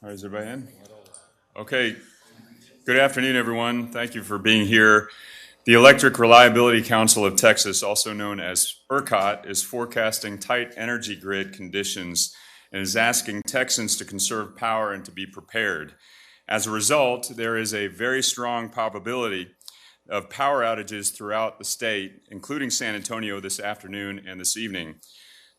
All right, is everybody in? Okay. Good afternoon, everyone. Thank you for being here. The Electric Reliability Council of Texas, also known as ERCOT, is forecasting tight energy grid conditions and is asking Texans to conserve power and to be prepared. As a result, there is a very strong probability of power outages throughout the state, including San Antonio this afternoon and this evening.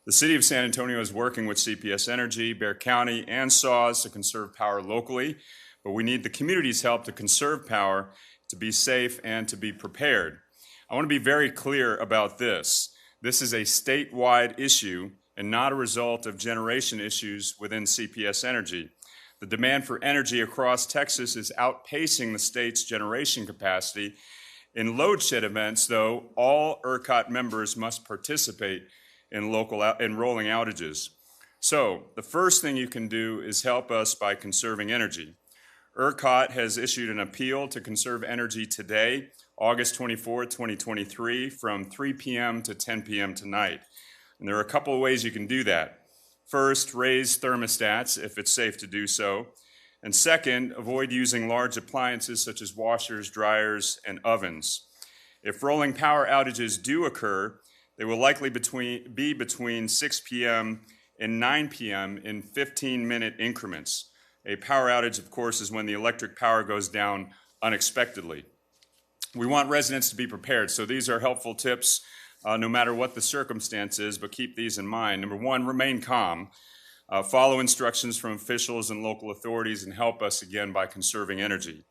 The City of San Antonio is working with CPS Energy, Bexar County, and SAWS to conserve power locally, but we need the community's help to conserve power, to be safe, and to be prepared. I want to be very clear about this. This is a statewide issue and not a result of generation issues within CPS Energy. The demand for energy across Texas is outpacing the state's generation capacity. In load shed events, though, all ERCOT members must participate in rolling outages. So the first thing you can do is help us by conserving energy. ERCOT has issued an appeal to conserve energy today, August 24, 2023, from 3 p.m. to 10 p.m. tonight. And there are a couple of ways you can do that. First, raise thermostats if it's safe to do so. And second, avoid using large appliances such as washers, dryers, and ovens. If rolling power outages do occur, they will likely be between 6 p.m. and 9 p.m. in 15-minute increments. A power outage, of course, is when the electric power goes down unexpectedly. We want residents to be prepared, so these are helpful tips no matter what the circumstance is, but keep these in mind. Number one, remain calm. Follow instructions from officials and local authorities and help us again by conserving energy.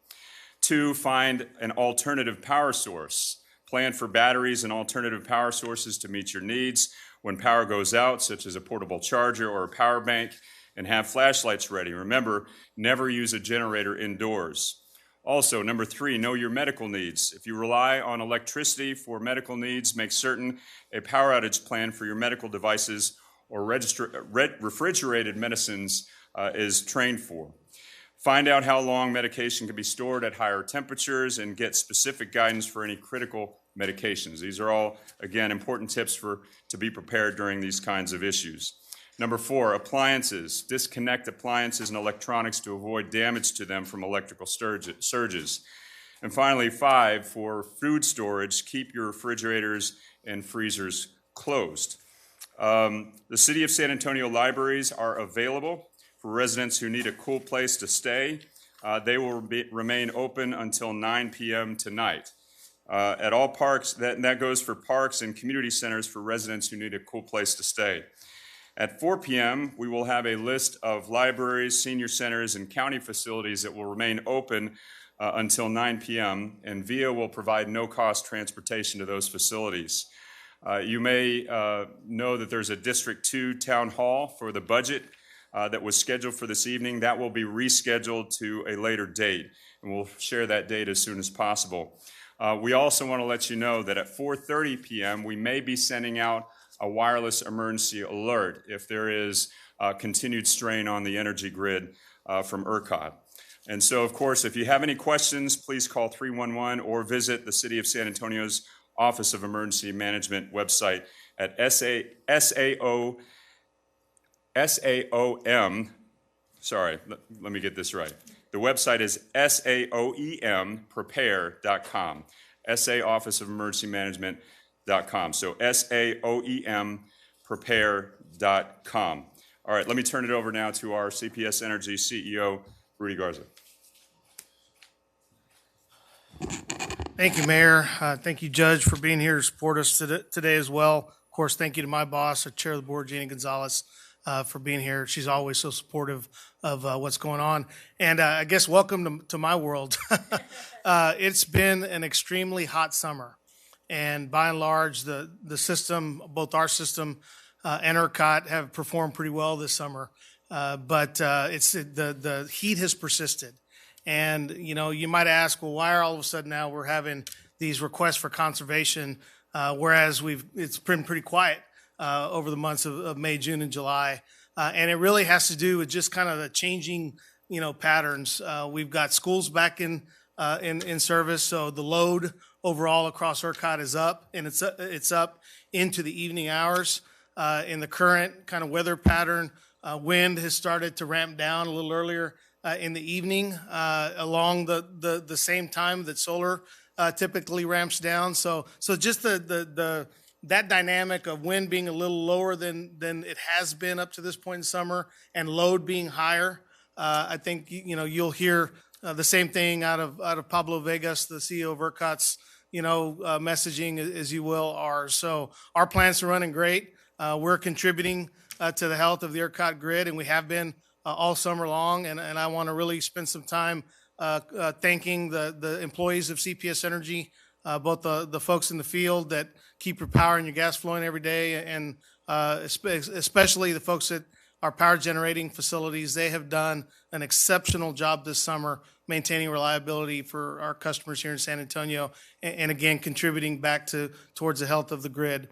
Two, find an alternative power source. Plan for batteries and alternative power sources to meet your needs when power goes out, such as a portable charger or a power bank, and have flashlights ready. Remember, never use a generator indoors. Also, number three, know your medical needs. If you rely on electricity for medical needs, make certain a power outage plan for your medical devices or refrigerated medicines is trained for. Find out how long medication can be stored at higher temperatures and get specific guidance for any critical medications. These are all, again, important tips to be prepared during these kinds of issues. Number four, appliances. Disconnect appliances and electronics to avoid damage to them from electrical surges. And finally, five, for food storage, keep your refrigerators and freezers closed. The City of San Antonio libraries are available for residents who need a cool place to stay. They will remain open until 9 p.m. tonight. At all parks, that goes for parks and community centers for residents who need a cool place to stay. At 4 p.m., we will have a list of libraries, senior centers, and county facilities that will remain open until 9 p.m., and VIA will provide no-cost transportation to those facilities. You may know that there's a District 2 town hall for the budget that was scheduled for this evening. That will be rescheduled to a later date, and we'll share that date as soon as possible. We also want to let you know that at 4:30 p.m., we may be sending out a wireless emergency alert if there is continued strain on the energy grid from ERCOT. And so, of course, if you have any questions, please call 311 or visit the City of San Antonio's Office of Emergency Management website at SAOM. Sorry, let me get this right. The website is SAOEMprepare.com. SA Office of Emergency Management.com. So SAOEMprepare.com. All right, let me turn it over now to our CPS Energy CEO, Rudy Garza. Thank you, Mayor. Thank you, Judge, for being here to support us today as well. Of course, thank you to my boss, the Chair of the Board, Jeannie Gonzalez, for being here. She's always so supportive of what's going on. And I guess welcome to my world. It's been an extremely hot summer. And by and large, the system, both our system and ERCOT, have performed pretty well this summer. But the heat has persisted. And, you know, you might ask, well, why are all of a sudden now we're having these requests for conservation, whereas it's been pretty quiet over the months of May, June, and July. And it really has to do with just kind of the changing, patterns. We've got schools back in service, so the load overall across ERCOT is up, and it's up into the evening hours. In the current kind of weather pattern, Wind has started to ramp down a little earlier in the evening, along the same time that solar typically ramps down. So just that dynamic of wind being a little lower than it has been up to this point in summer, and load being higher. I think you'll hear the same thing out of Pablo Vegas, the CEO of ERCOT's messaging, as you will ours. So our plants are running great. We're contributing to the health of the ERCOT grid, and we have been all summer long. And I want to really spend some time thanking the employees of CPS Energy, both the folks in the field that keep your power and your gas flowing every day, and especially the folks at our power generating facilities. They have done an exceptional job this summer maintaining reliability for our customers here in San Antonio, and again, contributing back towards the health of the grid.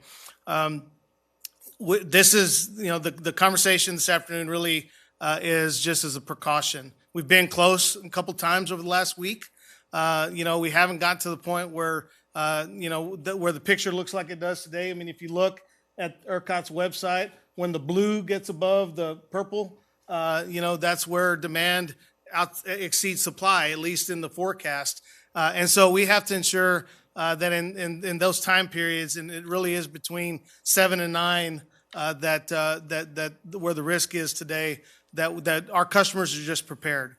This is, the conversation this afternoon really is just as a precaution. We've been close a couple times over the last week. We haven't got to the point where, where the picture looks like it does today. I mean, if you look at ERCOT's website, when the blue gets above the purple, that's where demand exceeds supply, at least in the forecast. And so we have to ensure that in those time periods, and it really is between 7 and 9, that where the risk is today, that our customers are just prepared.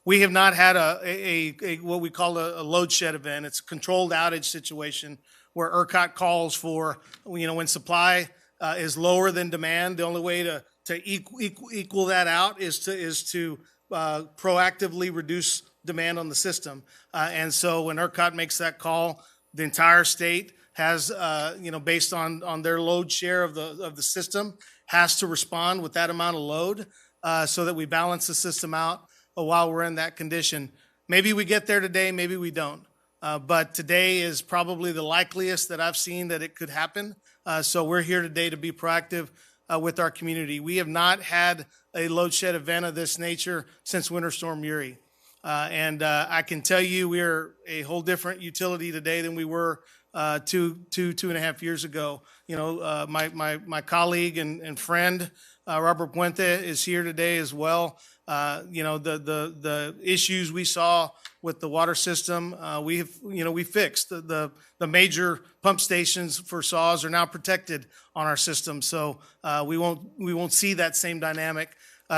We have not had a what we call a load shed event. It's a controlled outage situation where ERCOT calls for, when supply is lower than demand. The only way to equal that out is to proactively reduce demand on the system. And so when ERCOT makes that call, the entire state has, based on their load share of the system, has to respond with that amount of load so that we balance the system out while we're in that condition. Maybe we get there today, maybe we don't. But today is probably the likeliest that I've seen that it could happen. So we're here today to be proactive with our community. We have not had a load shed event of this nature since Winter Storm Uri. And I can tell you we're a whole different utility today than we were 2.5 years ago. My colleague and friend, Robert Puente, is here today as well. The issues we saw with the water system, we fixed. The major pump stations for saws are now protected on our system. So we won't see that same dynamic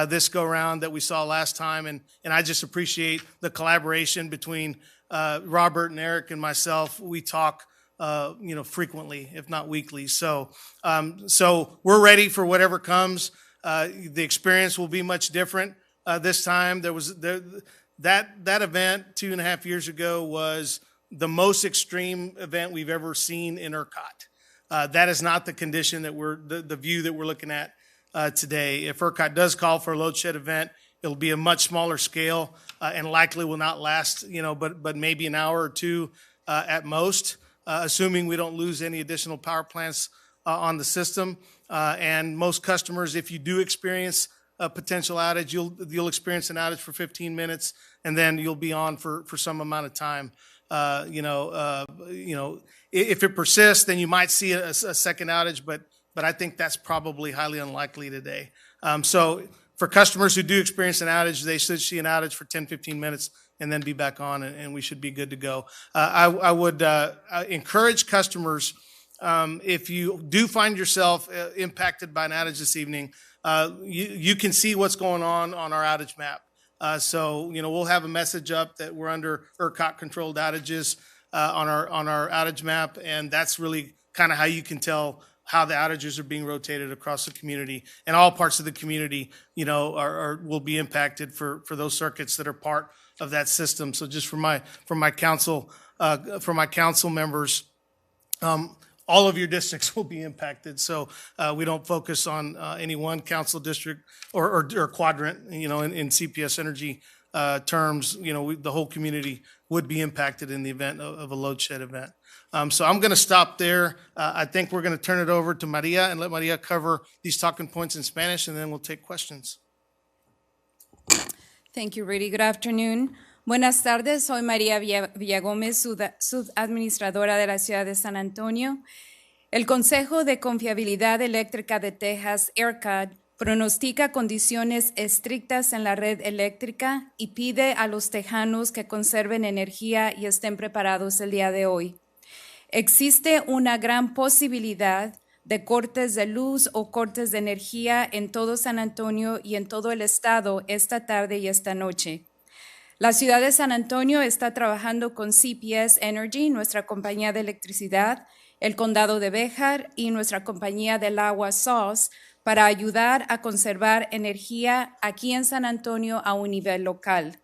this go around that we saw last time. And I just appreciate the collaboration between Robert and Eric and myself. We talk frequently, if not weekly. So we're ready for whatever comes. The experience will be much different this time. That event 2.5 years ago was the most extreme event we've ever seen in ERCOT. That is not the condition that the view that we're looking at today. If ERCOT does call for a load shed event, it'll be a much smaller scale and likely will not last, but maybe an hour or two at most, assuming we don't lose any additional power plants on the system. And most customers, if you do experience a potential outage, you'll experience an outage for 15 minutes, and then you'll be on for some amount of time. If it persists, then you might see a second outage, but I think that's probably highly unlikely today. So for customers who do experience an outage, they should see an outage for 10, 15 minutes and then be back on, and we should be good to go. I would encourage customers, if you do find yourself impacted by an outage this evening, you can see what's going on our outage map. So we'll have a message up that we're under ERCOT controlled outages on our outage map, and that's really kind of how you can tell how the outages are being rotated across the community. And all parts of the community, will be impacted for those circuits that are part of that system. So just for my council members, all of your districts will be impacted. So we don't focus on any one council district or quadrant. In CPS Energy terms, the whole community would be impacted in the event of a load shed event. So I'm going to stop there. I think we're going to turn it over to Maria and let Maria cover these talking points in Spanish, and then we'll take questions. Thank you, Rudy. Good afternoon. Buenas tardes, soy María Villagómez, subadministradora de la ciudad de San Antonio. El Consejo de Confiabilidad Eléctrica de Texas, ERCOT, pronostica condiciones estrictas en la red eléctrica y pide a los tejanos que conserven energía y estén preparados el día de hoy. Existe una gran posibilidad de cortes de luz o cortes de energía en todo San Antonio y en todo el estado esta tarde y esta noche. La ciudad de San Antonio está trabajando con CPS Energy, nuestra compañía de electricidad, el condado de Béjar y nuestra compañía del agua SAWS para ayudar a conservar energía aquí en San Antonio a un nivel local.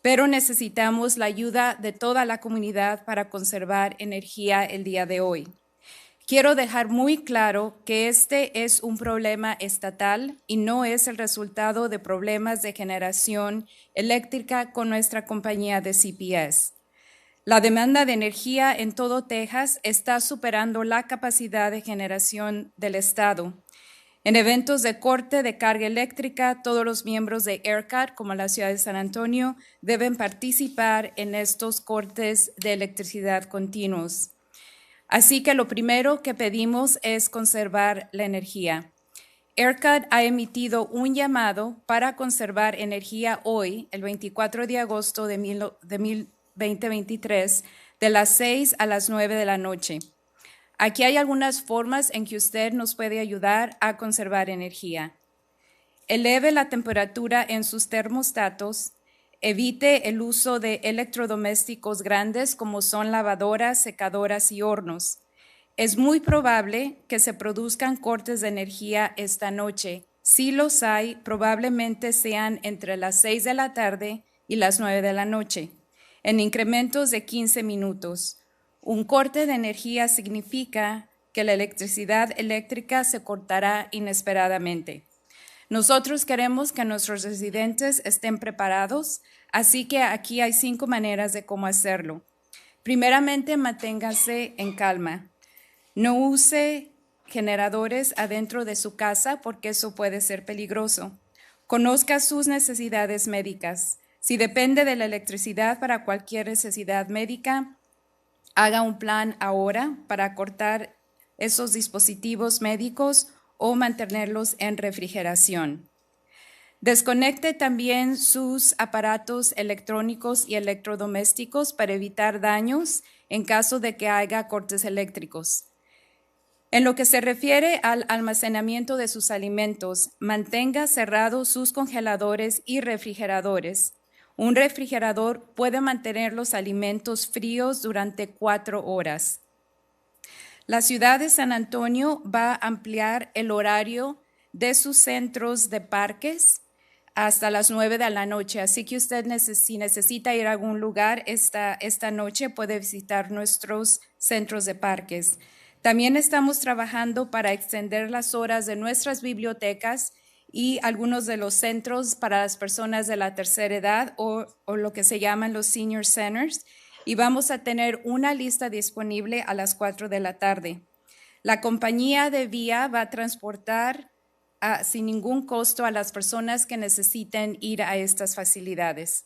Pero necesitamos la ayuda de toda la comunidad para conservar energía el día de hoy. Quiero dejar muy claro que este es un problema estatal y no es el resultado de problemas de generación eléctrica con nuestra compañía de CPS. La demanda de energía en todo Texas está superando la capacidad de generación del estado. En eventos de corte de carga eléctrica, todos los miembros de ERCOT, como la ciudad de San Antonio, deben participar en estos cortes de electricidad continuos. Así que lo primero que pedimos es conservar la energía. ERCOT ha emitido un llamado para conservar energía hoy, el 24 de agosto de 2023, de las 6 a las 9 de la noche. Aquí hay algunas formas en que usted nos puede ayudar a conservar energía. Eleve la temperatura en sus termostatos. Evite el uso de electrodomésticos grandes como son lavadoras, secadoras y hornos. Es muy probable que se produzcan cortes de energía esta noche. Si los hay, probablemente sean entre las 6 de la tarde y las 9 de la noche, en incrementos de 15 minutos. Un corte de energía significa que la electricidad eléctrica se cortará inesperadamente. Nosotros queremos que nuestros residentes estén preparados, así que aquí hay 5 maneras de cómo hacerlo. Primeramente, manténgase en calma. No use generadores adentro de su casa porque eso puede ser peligroso. Conozca sus necesidades médicas. Si depende de la electricidad para cualquier necesidad médica, haga un plan ahora para cortar esos dispositivos médicos o mantenerlos en refrigeración. Desconecte también sus aparatos electrónicos y electrodomésticos para evitar daños en caso de que haya cortes eléctricos. En lo que se refiere al almacenamiento de sus alimentos, mantenga cerrados sus congeladores y refrigeradores. Un refrigerador puede mantener los alimentos fríos durante 4 horas. La ciudad de San Antonio va a ampliar el horario de sus centros de parques hasta las 9 de la noche. Así que usted, si necesita ir a algún lugar esta noche, puede visitar nuestros centros de parques. También estamos trabajando para extender las horas de nuestras bibliotecas y algunos de los centros para las personas de la tercera edad o lo que se llaman los senior centers. Y vamos a tener una lista disponible a las 4 de la tarde. La compañía de vía va a transportar sin ningún costo a las personas que necesiten ir a estas facilidades.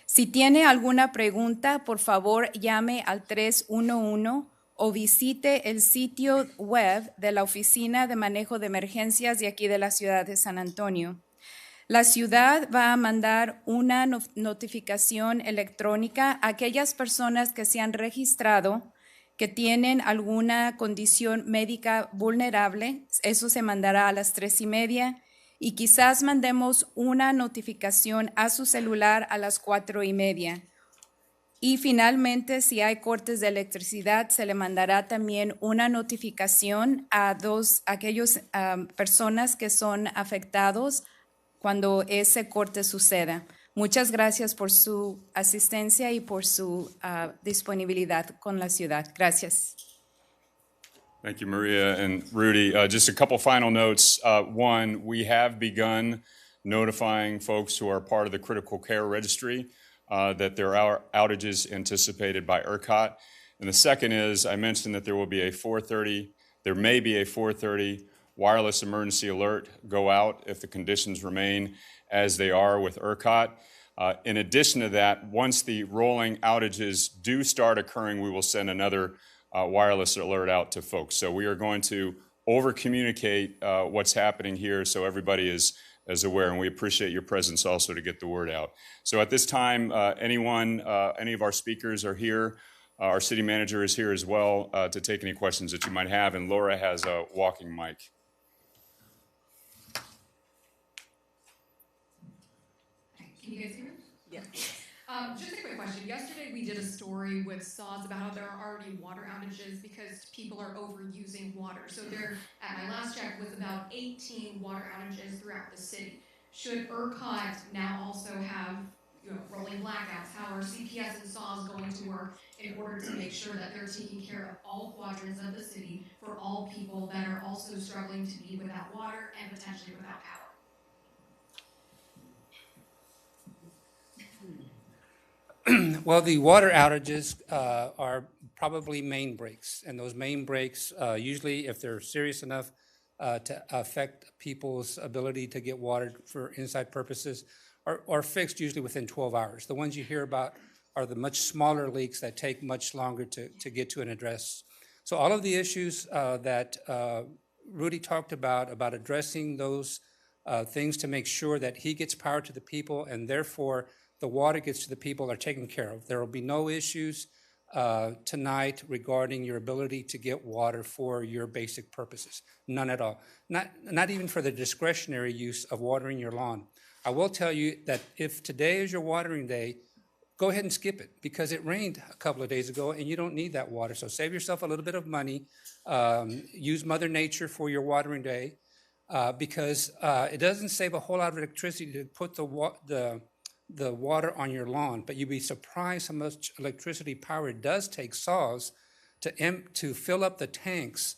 Si tiene alguna pregunta, por favor llame al 311 o visite el sitio web de la Oficina de Manejo de Emergencias de aquí de la ciudad de San Antonio. La ciudad va a mandar una notificación electrónica a aquellas personas que se han registrado que tienen alguna condición médica vulnerable. Eso se mandará a las 3:30 y quizás mandemos una notificación a su celular a las 4:30. Y finalmente, si hay cortes de electricidad, se le mandará también una notificación a aquellas personas que son afectados cuando ese corte suceda. Muchas gracias por su asistencia y por su disponibilidad con la ciudad. Gracias. Thank you, Maria and Rudy. Just a couple final notes. One, we have begun notifying folks who are part of the critical care registry that there are outages anticipated by ERCOT. And the second is, I mentioned that there may be a 4:30 wireless emergency alert go out if the conditions remain as they are with ERCOT. In addition to that, once the rolling outages do start occurring, we will send another wireless alert out to folks. So we are going to over-communicate what's happening here so everybody is aware, and we appreciate your presence also to get the word out. So at this time, any of our speakers are here. Our city manager is here as well to take any questions that you might have, and Laura has a walking mic. Can you guys hear me? Yeah. Just a quick question. Yesterday we did a story with SAWS about how there are already water outages because people are overusing water. So there, at my last check, was about 18 water outages throughout the city. Should ERCOT now also have rolling blackouts? How are CPS and SAWS going to work in order to make sure that they're taking care of all quadrants of the city for all people that are also struggling to be without water and potentially without power? Well, the water outages are probably main breaks, and those main breaks, usually if they're serious enough to affect people's ability to get water for inside purposes, are fixed usually within 12 hours. The ones you hear about are the much smaller leaks that take much longer to get to and address. So all of the issues that Rudy talked about addressing those things to make sure that he gets power to the people and therefore the water gets to the people are taken care of. There will be no issues tonight regarding your ability to get water for your basic purposes. None at all. Not even for the discretionary use of watering your lawn. I will tell you that if today is your watering day, go ahead and skip it because it rained a couple of days ago and you don't need that water. So save yourself a little bit of money. Use Mother Nature for your watering day because it doesn't save a whole lot of electricity to put the water on your lawn, but you'd be surprised how much electricity power it does take saws to fill up the tanks,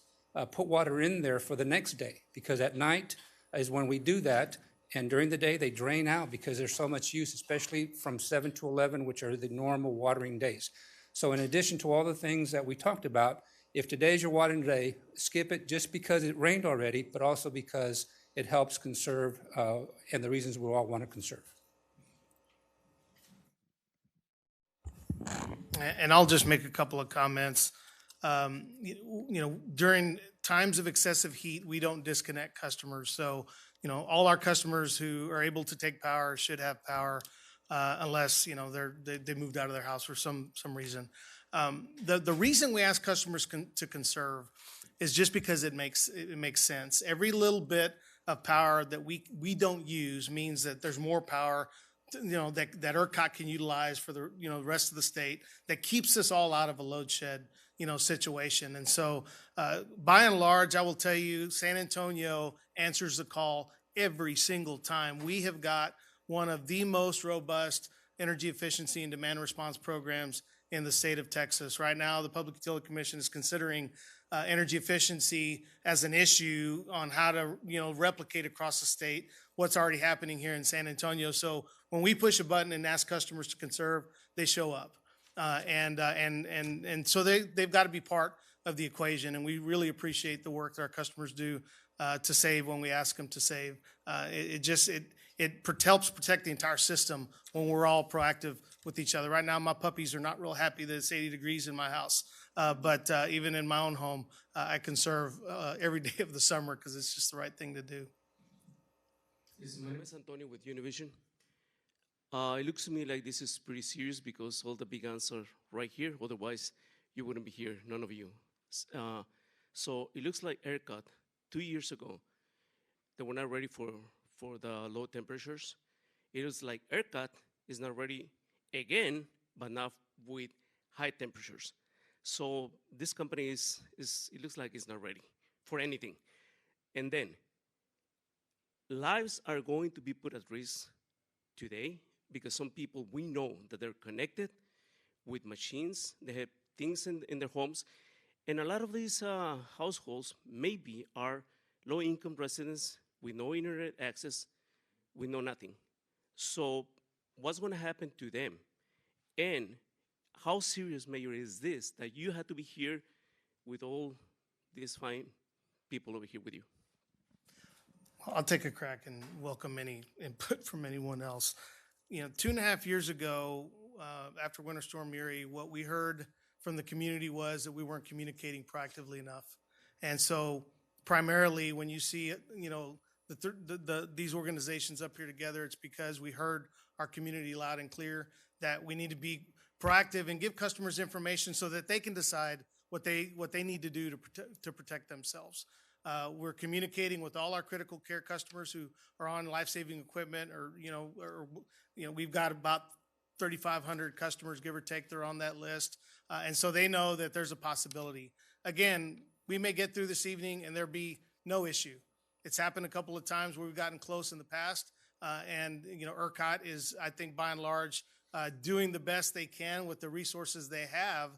put water in there for the next day, because at night is when we do that, and during the day they drain out because there's so much use, especially from 7 to 11, which are the normal watering days. So in addition to all the things that we talked about, if today's your watering day, skip it just because it rained already, but also because it helps conserve and the reasons we all want to conserve. And I'll just make a couple of comments. During times of excessive heat, we don't disconnect customers. So, all our customers who are able to take power should have power, unless they moved out of their house for some reason. The reason we ask customers to conserve is just because it makes sense. Every little bit of power that we don't use means that there's more power that ERCOT can utilize for the rest of the state, that keeps us all out of a load shed situation. And so by and large, I will tell you, San Antonio answers the call every single time. We have got one of the most robust energy efficiency and demand response programs in the state of Texas. Right now, the Public Utility Commission is considering energy efficiency as an issue on how to replicate across the state what's already happening here in San Antonio. So when we push a button and ask customers to conserve, they show up, and so they've got to be part of the equation. And we really appreciate the work that our customers do to save when we ask them to save. It helps protect the entire system when we're all proactive with each other. Right now, my puppies are not real happy that it's 80 degrees in my house, but even in my own home, I conserve every day of the summer because it's just the right thing to do. My name is Antonio with Univision. It looks to me like this is pretty serious because all the big guns are right here. Otherwise, you wouldn't be here, none of you. So it looks like ERCOT 2 years ago, they were not ready for the low temperatures. It was like ERCOT is not ready again, but now with high temperatures. So this company it looks like it's not ready for anything. And then lives are going to be put at risk today because some people, we know that they're connected with machines. They have things in their homes. And a lot of these households maybe are low-income residents with no internet access, with no nothing. So what's going to happen to them? And how serious, Mayor, is this that you had to be here with all these fine people over here with you? I'll take a crack and welcome any input from anyone else. 2.5 years ago, after Winter Storm Uri, what we heard from the community was that we weren't communicating proactively enough. And so primarily when you see, these organizations up here together, it's because we heard our community loud and clear that we need to be proactive and give customers information so that they can decide what they need to do to protect themselves. We're communicating with all our critical care customers who are on life-saving equipment, we've got about 3,500 customers, give or take, they're on that list. And so they know that there's a possibility. Again, we may get through this evening and there be no issue. It's happened a couple of times where we've gotten close in the past. ERCOT is, I think, by and large, doing the best they can with the resources they have.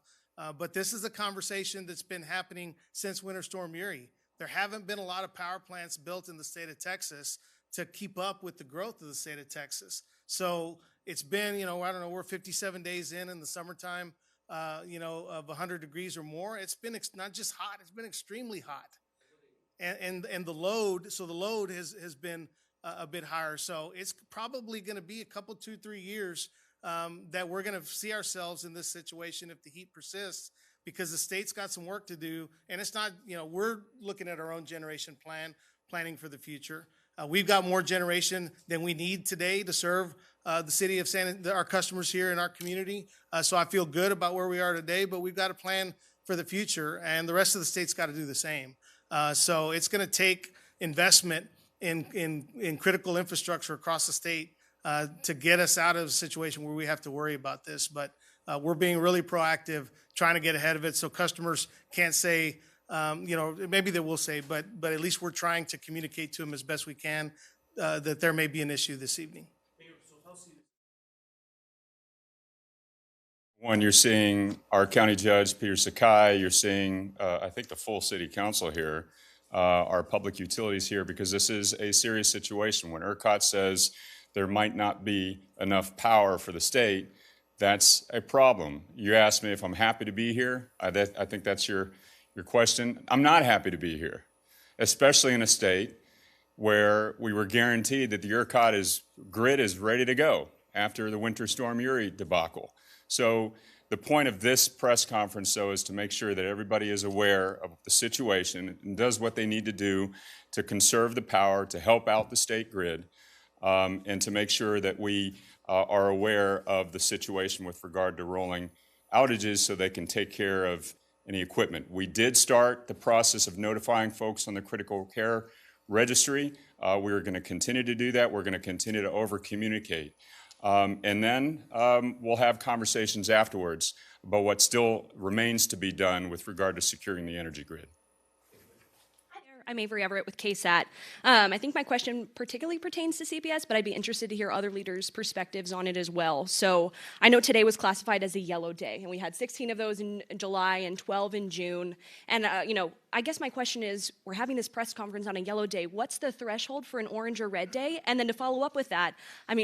But this is a conversation that's been happening since Winter Storm Uri. There haven't been a lot of power plants built in the state of Texas to keep up with the growth of the state of Texas. So it's been, we're 57 days in the summertime, of 100 degrees or more. It's been not just hot, it's been extremely hot. And the load has been a bit higher. So it's probably going to be a couple, 2-3 years that we're going to see ourselves in this situation if the heat persists, because the state's got some work to do. And it's not, we're looking at our own generation planning for the future. We've got more generation than we need today to serve the city of our customers here in our community. So I feel good about where we are today, but we've got to plan for the future, and the rest of the state's got to do the same. So it's going to take investment in critical infrastructure across the state to get us out of a situation where we have to worry about this. But we're being really proactive, trying to get ahead of it so customers can't say, maybe they will say, but at least we're trying to communicate to them as best we can that there may be an issue this evening. One, you're seeing our county judge, Peter Sakai, you're seeing, I think, the full city council here, our public utilities here, because this is a serious situation. When ERCOT says there might not be enough power for the state, that's a problem. You asked me if I'm happy to be here. I think that's your question. I'm not happy to be here, especially in a state where we were guaranteed that the ERCOT grid is ready to go after the Winter Storm Uri debacle. So the point of this press conference, though, is to make sure that everybody is aware of the situation and does what they need to do to conserve the power, to help out the state grid, and to make sure that we are aware of the situation with regard to rolling outages so they can take care of any equipment. We did start the process of notifying folks on the critical care registry. We're going to continue to do that. We're going to continue to over-communicate. And then we'll have conversations afterwards about what still remains to be done with regard to securing the energy grid. I'm Avery Everett with KSAT. I think my question particularly pertains to CPS, but I'd be interested to hear other leaders' perspectives on it as well. So I know today was classified as a yellow day, and we had 16 of those in July and 12 in June. And, I guess my question is, we're having this press conference on a yellow day. What's the threshold for an orange or red day? And then to follow up with that,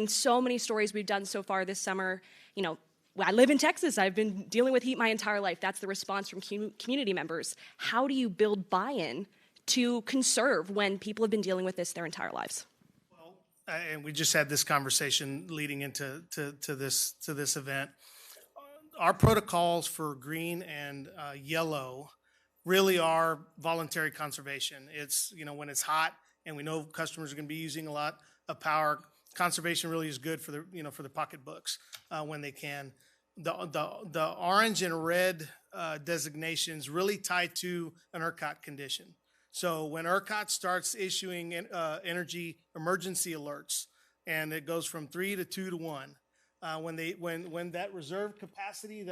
so many stories we've done so far this summer, I live in Texas. I've been dealing with heat my entire life. That's the response from community members. How do you build buy-in to conserve when people have been dealing with this their entire lives? Well, and we just had this conversation leading into this event. Our protocols for green and yellow really are voluntary conservation. It's, when it's hot and we know customers are going to be using a lot of power, conservation really is good for the pocketbooks when they can. The orange and red designations really tie to an ERCOT condition. So when ERCOT starts issuing energy emergency alerts, and it goes from 3 to 2 to 1, when that reserve capacity,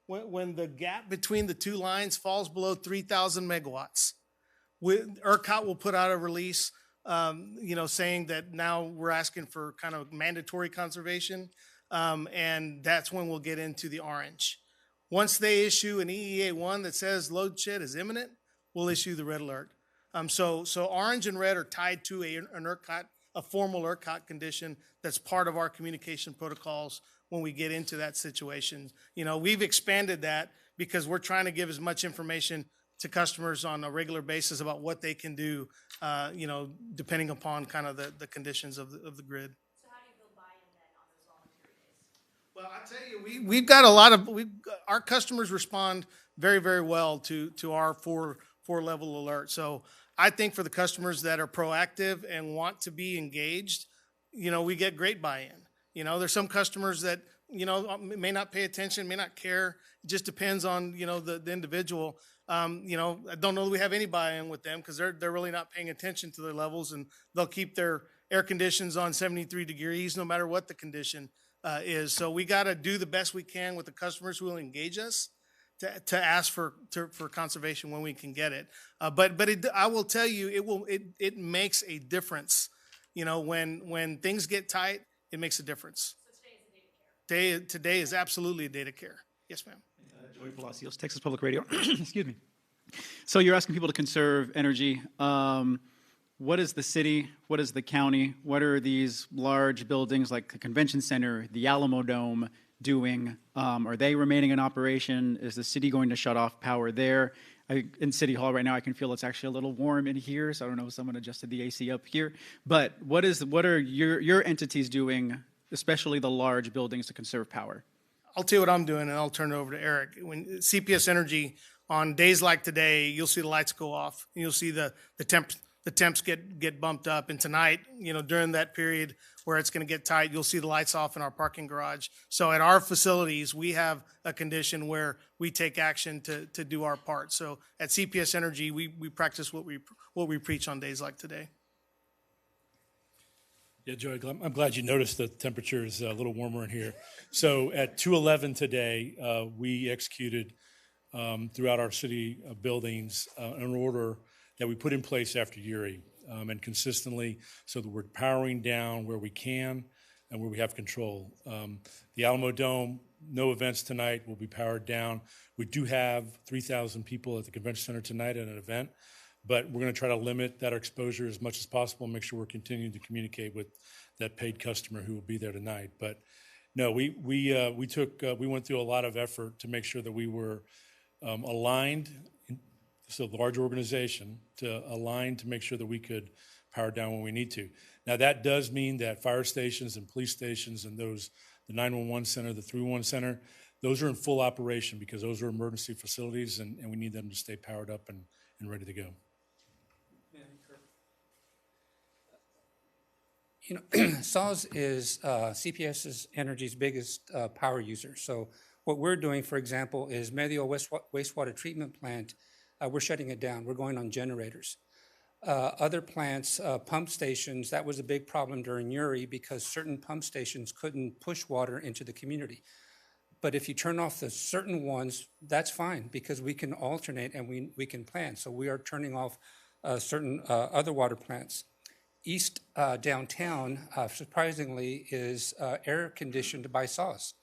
when the gap between the two lines falls below 3,000 megawatts, ERCOT will put out a release, saying that now we're asking for kind of mandatory conservation, and that's when we'll get into the orange. Once they issue an EEA1 that says load shed is imminent, we'll issue the red alert. So orange and red are tied to an ERCOT, a formal ERCOT condition that's part of our communication protocols when we get into that situation. We've expanded that because we're trying to give as much information to customers on a regular basis about what they can do, depending upon kind of the conditions of the grid. So how do you build buy-in then on those voluntary days? Well, I tell you, we've got a lot of our customers respond very, very well to our four level alert. So I think for the customers that are proactive and want to be engaged, we get great buy-in. There's some customers that, may not pay attention, may not care. It just depends on, the individual. I don't know that we have any buy-in with them because they're really not paying attention to their levels, and they'll keep their air conditions on 73 degrees no matter what the condition is. So we got to do the best we can with the customers who will engage us to ask for conservation when we can get it. But I will tell you, it makes a difference. When things get tight, it makes a difference. So today is absolutely a day to care. Yes, ma'am. Joey Palacios, Texas Public Radio. Excuse me. So you're asking people to conserve energy. What is the city? What is the county? What are these large buildings like the Convention Center, the Alamo Dome doing? Are they remaining in operation? Is the city going to shut off power there? In City Hall right now, I can feel it's actually a little warm in here, so I don't know if someone adjusted the AC up here. But what are your entities doing, especially the large buildings, to conserve power? I'll tell you what I'm doing, and I'll turn it over to Eric. When CPS Energy, on days like today, you'll see the lights go off, and you'll see the temps get bumped up. And tonight, during that period where it's going to get tight, you'll see the lights off in our parking garage. So at our facilities, we have a condition where we take action to do our part. So at CPS Energy, we practice what we preach on days like today. Yeah, Joey, I'm glad you noticed the temperature is a little warmer in here. So at 2:11 today, we executed throughout our city buildings an order that we put in place after Uri, and consistently, so that we're powering down where we can and where we have control. The Alamo Dome, no events tonight, will be powered down. We do have 3,000 people at the Convention Center tonight at an event, but we're going to try to limit that exposure as much as possible and make sure we're continuing to communicate with that paid customer who will be there tonight. But no, we went through a lot of effort to make sure that we were aligned. So the large organization to align to make sure that we could power down when we need to. Now that does mean that fire stations and police stations and the 911 center, the 311 center, those are in full operation because those are emergency facilities and we need them to stay powered up and ready to go. SAWS is CPS Energy's biggest power user. So what we're doing, for example, is Medio Wastewater Treatment Plant. We're shutting it down. We're going on generators. Other plants, pump stations, that was a big problem during Uri because certain pump stations couldn't push water into the community. But if you turn off the certain ones, that's fine because we can alternate and we can plan. So we are turning off certain other water plants. East downtown, surprisingly, is air conditioned by SAWS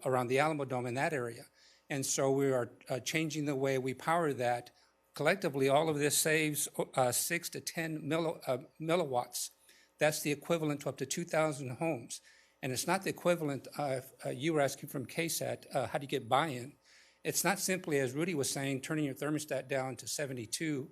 around the Alamo Dome in that area. And so we are changing the way we power that. Collectively, all of this saves 6 to 10 milliwatts. That's the equivalent to up to 2,000 homes. And it's not the equivalent, you were asking from KSAT, how do you get buy-in? It's not simply, as Rudy was saying, turning your thermostat down to 72,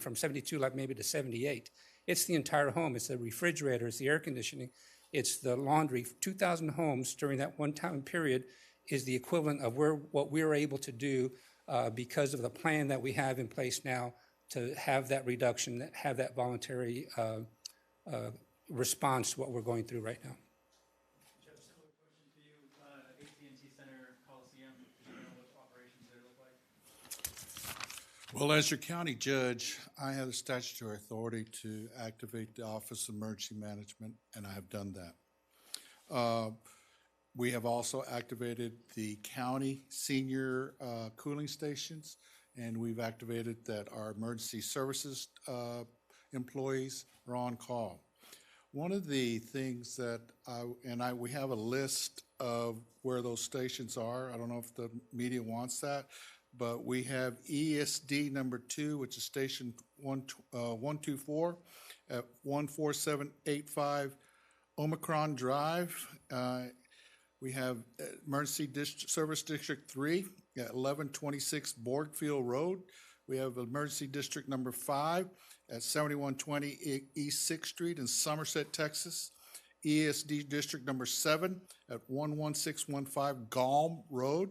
from 72 like maybe to 78. It's the entire home. It's the refrigerator, it's the air conditioning, it's the laundry. 2,000 homes during that one time period is the equivalent of what we're able to do because of the plan that we have in place now to have that reduction, have that voluntary response to what we're going through right now. Jeff, similar question to you. AT&T Center, Coliseum, do you know what operations there look like? Well, as your county judge, I have the statutory authority to activate the Office of Emergency Management, and I have done that. We have also activated the county senior cooling stations, and we've activated that our emergency services employees are on call. One of the things that we have a list of where those stations are. I don't know if the media wants that, but we have ESD number 2, which is station 124 at 14785 Omicron Drive. We have Emergency Service District 3 at 1126 Borgfield Road. We have Emergency District number 5 at 7120 East 6th Street in Somerset, Texas. ESD District number 7 at 11615 Galm Road.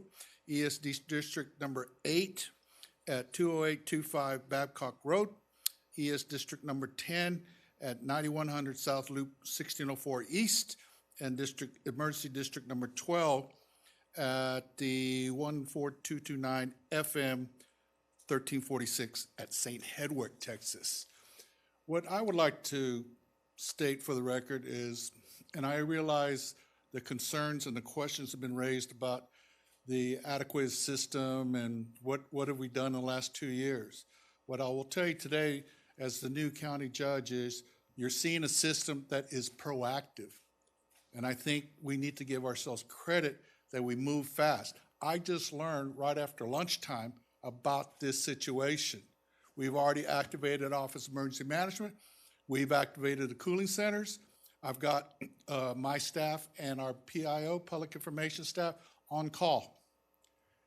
ESD District number 8 at 20825 Babcock Road, ES District Number 10 at 9100 South Loop 1604 East, and Emergency District Number 12 at the 14229 FM 1346 at St. Hedwick, Texas. What I would like to state for the record is, and I realize the concerns and the questions have been raised about the adequate system and what have we done in the last 2 years. What I will tell you today as the new county judge is you're seeing a system that is proactive. And I think we need to give ourselves credit that we move fast. I just learned right after lunchtime about this situation. We've already activated Office of Emergency Management. We've activated the cooling centers. I've got my staff and our PIO, Public Information staff, on call.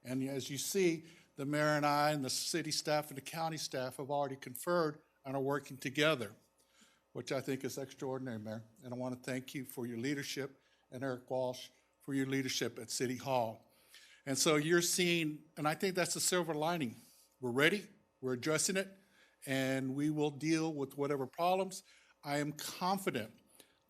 And as you see, the mayor and I and the city staff and the county staff have already conferred and are working together, which I think is extraordinary, Mayor. And I want to thank you for your leadership, and Eric Walsh for your leadership at City Hall. And so you're seeing, and I think that's the silver lining. We're ready, we're addressing it, and we will deal with whatever problems. I am confident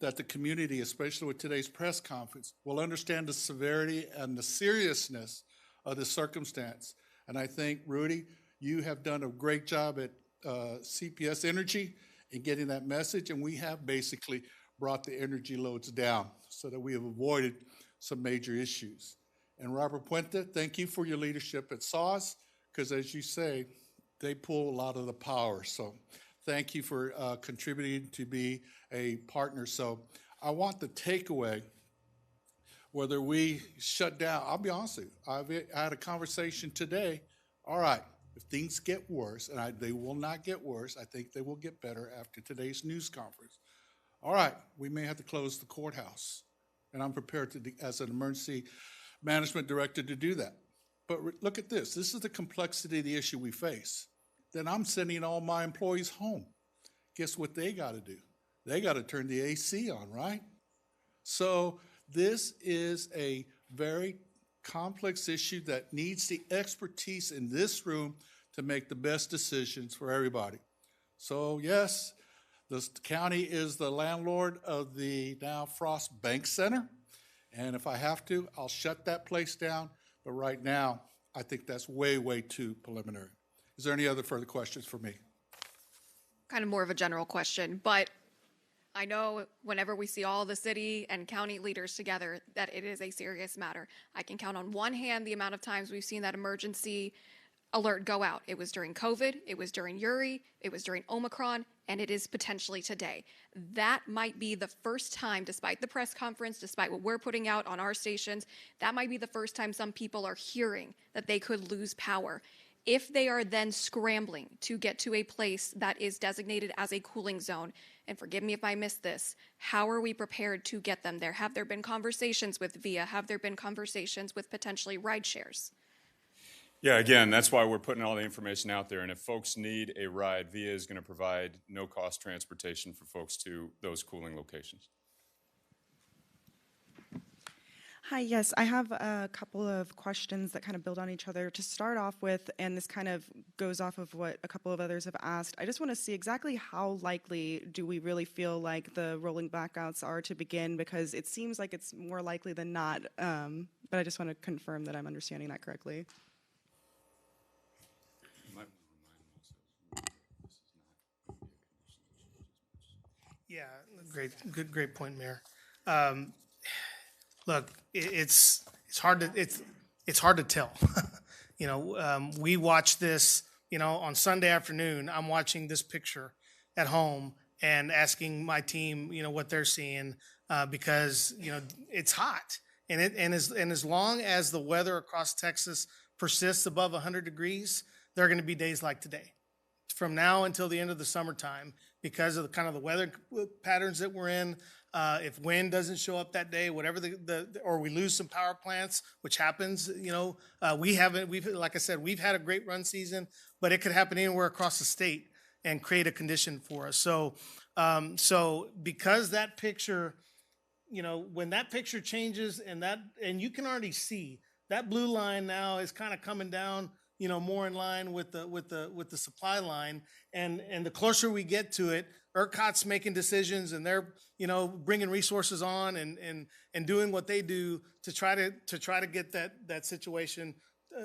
that the community, especially with today's press conference, will understand the severity and the seriousness of the circumstance. And I think, Rudy, you have done a great job at CPS Energy in getting that message, and we have basically brought the energy loads down so that we have avoided some major issues. And Robert Puente, thank you for your leadership at SAWS, because as you say, they pull a lot of the power. So thank you for contributing to be a partner. So I want the takeaway, whether we shut down, I'll be honest with you, I had a conversation today. All right, if things get worse, and they will not get worse, I think they will get better after today's news conference. All right, we may have to close the courthouse. And I'm prepared to, as an emergency management director, to do that. But look at this. This is the complexity of the issue we face. Then I'm sending all my employees home. Guess what they got to do? They got to turn the AC on, right? So this is a very complex issue that needs the expertise in this room to make the best decisions for everybody. So yes, the county is the landlord of the now Frost Bank Center. And if I have to, I'll shut that place down. But right now, I think that's way, way too preliminary. Is there any other further questions for me? Kind of more of a general question, but I know whenever we see all the city and county leaders together that it is a serious matter. I can count on one hand the amount of times we've seen that emergency alert go out. It was during COVID, it was during Uri, it was during Omicron, and it is potentially today. That might be the first time, despite the press conference, despite what we're putting out on our stations, that might be the first time some people are hearing that they could lose power. If they are then scrambling to get to a place that is designated as a cooling zone, and forgive me if I missed this, how are we prepared to get them there? Have there been conversations with VIA? Have there been conversations with potentially ride shares? Yeah, again, that's why we're putting all the information out there. And if folks need a ride, VIA is going to provide no-cost transportation for folks to those cooling locations. Hi, yes, I have a couple of questions that kind of build on each other. To start off with, and this kind of goes off of what a couple of others have asked, I just want to see exactly how likely do we really feel like the rolling blackouts are to begin, because it seems like it's more likely than not, but I just want to confirm that I'm understanding that correctly. Yeah, great point, Mayor. Look, it's hard to tell. We watch this. On Sunday afternoon, I'm watching this picture at home and asking my team, what they're seeing, because it's hot, and as long as the weather across Texas persists above 100 degrees, there are going to be days like today, from now until the end of the summertime, because of the weather patterns that we're in. If wind doesn't show up that day, whatever or we lose some power plants, which happens, we've like I said, we've had a great run season, but it could happen anywhere across the state and create a condition for us. So because that picture, when that picture changes and you can already see that blue line now is kind of coming down more in line with the supply line. And the closer we get to it, ERCOT's making decisions, and they're, bringing resources on and doing what they do to try to get that situation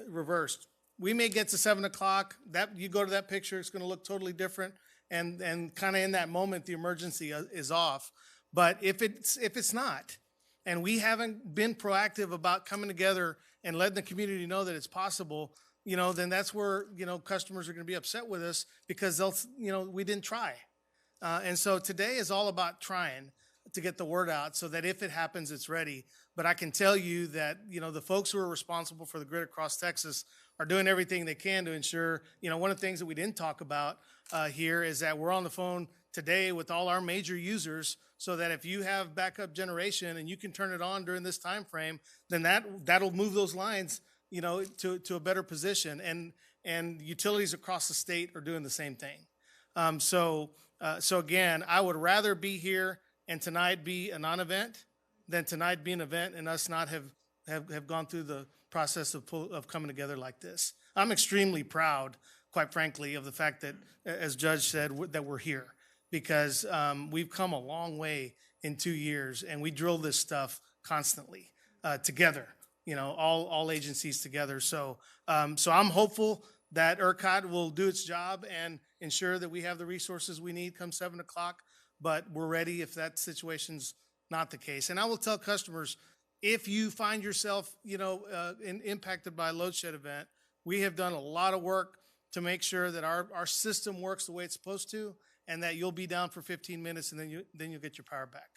reversed. We may get to 7 o'clock. That you go to that picture, it's going to look totally different, and kind of in that moment, the emergency is off. But if it's not, and we haven't been proactive about coming together and letting the community know that it's possible, then that's where customers are going to be upset with us because we didn't try. And so today is all about trying to get the word out so that if it happens, it's ready. But I can tell you that, the folks who are responsible for the grid across Texas are doing everything they can to ensure, one of the things that we didn't talk about here is that we're on the phone today with all our major users so that if you have backup generation and you can turn it on during this time frame, then that'll move those lines, to a better position. And utilities across the state are doing the same thing. So again, I would rather be here and tonight be a non-event than tonight be an event and us not have gone through the process of coming together like this. I'm extremely proud, quite frankly, of the fact that, as Judge said, that we're here because we've come a long way in 2 years, and we drill this stuff constantly together. All agencies together. So I'm hopeful that ERCOT will do its job and ensure that we have the resources we need come 7 o'clock. But we're ready if that situation's not the case. And I will tell customers, if you find yourself, impacted by a load shed event, we have done a lot of work to make sure that our system works the way it's supposed to, and that you'll be down for 15 minutes and then you'll get your power back.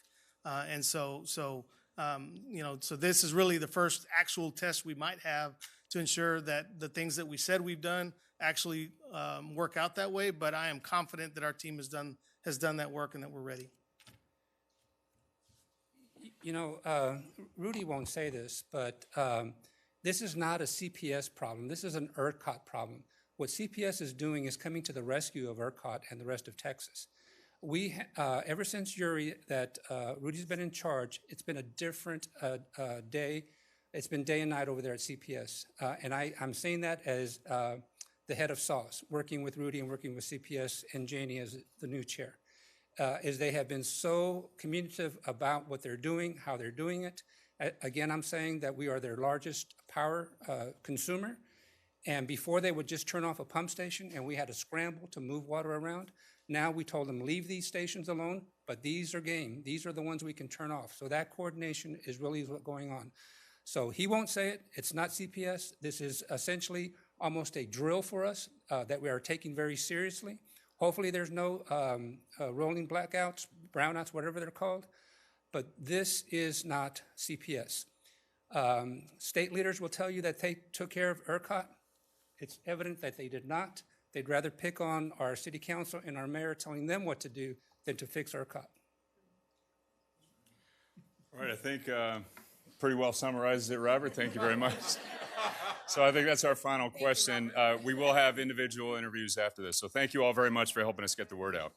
So this is really the first actual test we might have to ensure that the things that we said we've done actually work out that way. But I am confident that our team has done that work and that we're ready. Rudy won't say this, but this is not a CPS problem. This is an ERCOT problem. What CPS is doing is coming to the rescue of ERCOT and the rest of Texas. We, ever since Uri, that Rudy's been in charge, it's been a different day. It's been day and night over there at CPS. And I'm saying that as the head of SAWS, working with Rudy and working with CPS and Janie as the new chair, is they have been so communicative about what they're doing, how they're doing it. Again, I'm saying that we are their largest power consumer. And before they would just turn off a pump station and we had to scramble to move water around. Now we told them, leave these stations alone, but these are game. These are the ones we can turn off. So that coordination is really what's going on. So he won't say it. It's not CPS. This is essentially almost a drill for us that we are taking very seriously. Hopefully there's no rolling blackouts, brownouts, whatever they're called. But this is not CPS. State leaders will tell you that they took care of ERCOT. It's evident that they did not. They'd rather pick on our city council and our mayor telling them what to do than to fix ERCOT. All right, I think pretty well summarizes it, Robert. Thank you very much. So I think that's our final question. We will have individual interviews after this. So thank you all very much for helping us get the word out.